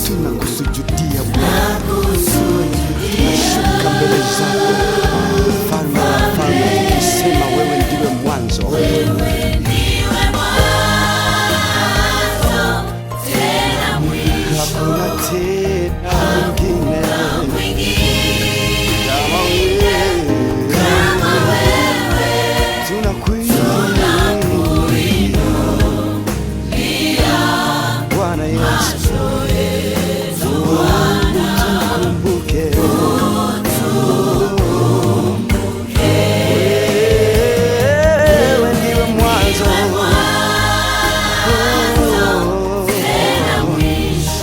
Tunakusujudia Bwana, tunashuka mbele zako Mfalme wa wafalme, tukisema wewe ndiwe mwanzo, hakuna tena mwingine kama wewe. Tunakuinua Bwana Yesu, tukumbuke wewe ndiwe mwanzo,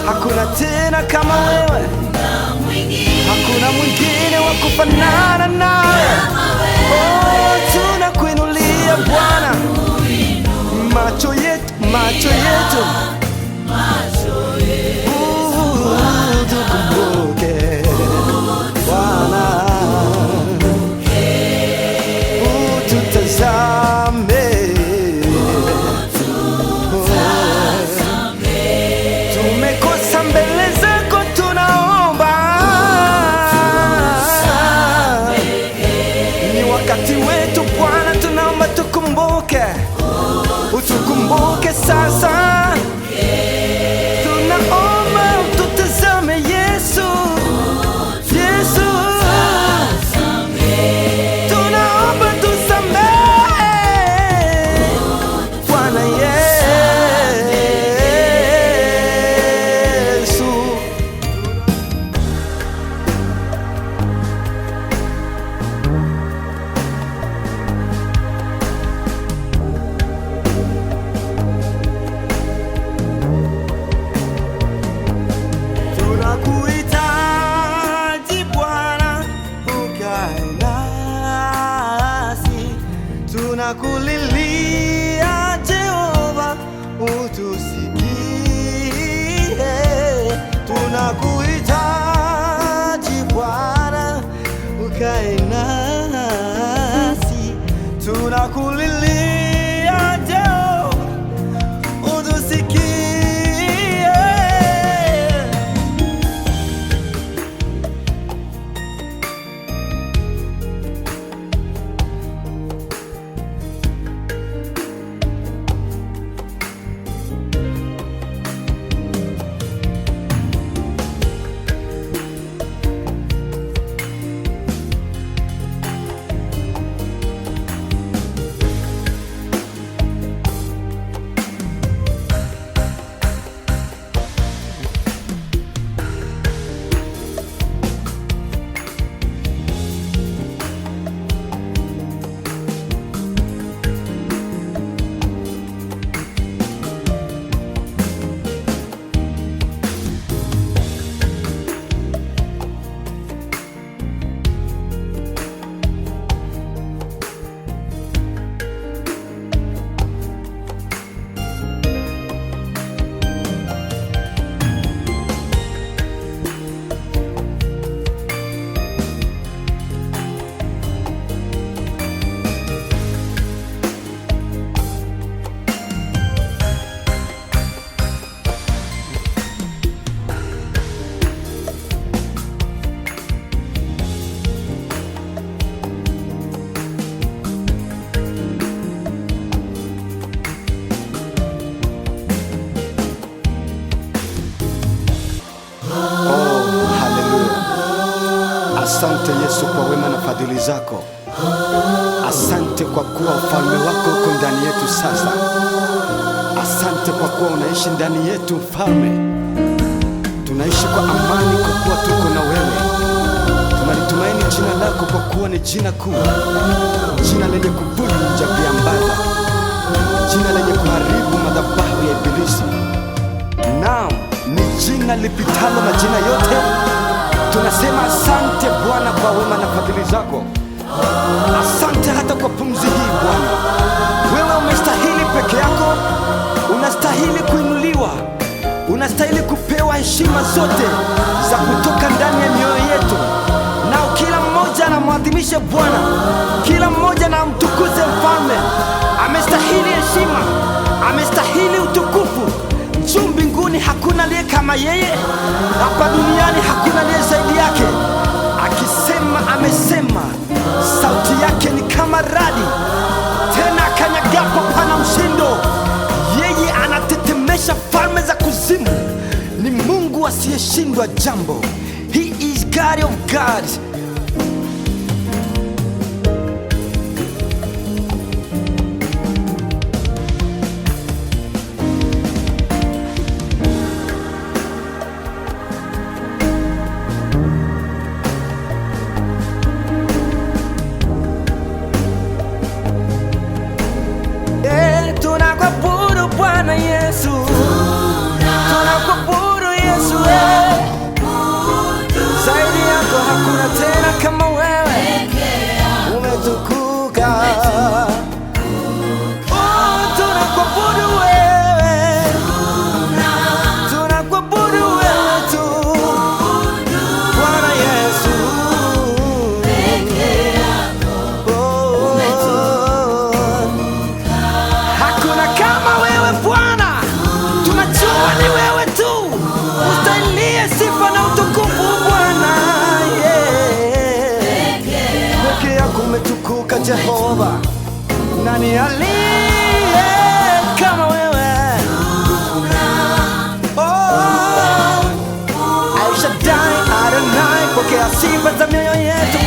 hakuna tena kama wewe, hakuna mwingine wa kufanana nawe. Tunakuinulia Bwana, macho yetu tukumbuke Bwana, ututazame, tumekosa mbele zako, tunaomba ni wakati wetu Bwana, tunaomba tukumbuke, utukumbuke sasa. Tunaomba ututazame Yesu, Yesu, tunaomba tusamehe Bwana Yesu. Tunakuhitaji Bwana, ukae nasi. Tunakulilia Jehova, utusikie. Tunakuhitaji Bwana, ukae nasi. Tunakulilia Jehova, utusikie. Asante Yesu kwa wema na fadhili zako. Asante kwa kuwa ufalme wako uko ndani yetu sasa. Asante kwa kuwa unaishi ndani yetu Mfalme. Tunaishi kwa amani kwa kuwa tuko na wewe. ni jina kuu, jina lenye kuvunja viambaza, jina lenye kuharibu madhabahu ya Ibilisi. Naam, ni jina lipitalo majina yote. Tunasema asante Bwana kwa wema na fadhili zako. Asante hata kwa pumzi hii Bwana. Wewe umestahili peke yako, unastahili kuinuliwa, unastahili kupewa heshima zote za kutoka ndani ya mioyo yetu. Na kila mmoja anamwadhimisha Bwana, kila mmoja anamtukuze Mfalme. Amestahili heshima, amestahili utukufu. Juu mbinguni hakuna aliye kama yeye, hapa duniani hakuna aliye zaidi yake. Akisema amesema, sauti yake ni kama radi, tena akanyagapo pana mshindo. Yeye anatetemesha falme za kuzimu, ni Mungu asiyeshindwa jambo. He is God of gods. Tunakuabudu Bwana Yesu, tunakuabudu Yesu. Zaidi yako hakuna tena kama wewe, umetukuka. Tunakuabudu wewe, tunakuabudu wewe tu Bwana Yesu. Hakuna kama wewe Bwana, tunajua ni wewe tu ustahilie sifa na utukufu Bwana. Peke yako umetukuka Jehova, nani aliye kama wewe? Oh, El Shaddai Adonai, pokea sifa za mioyo yetu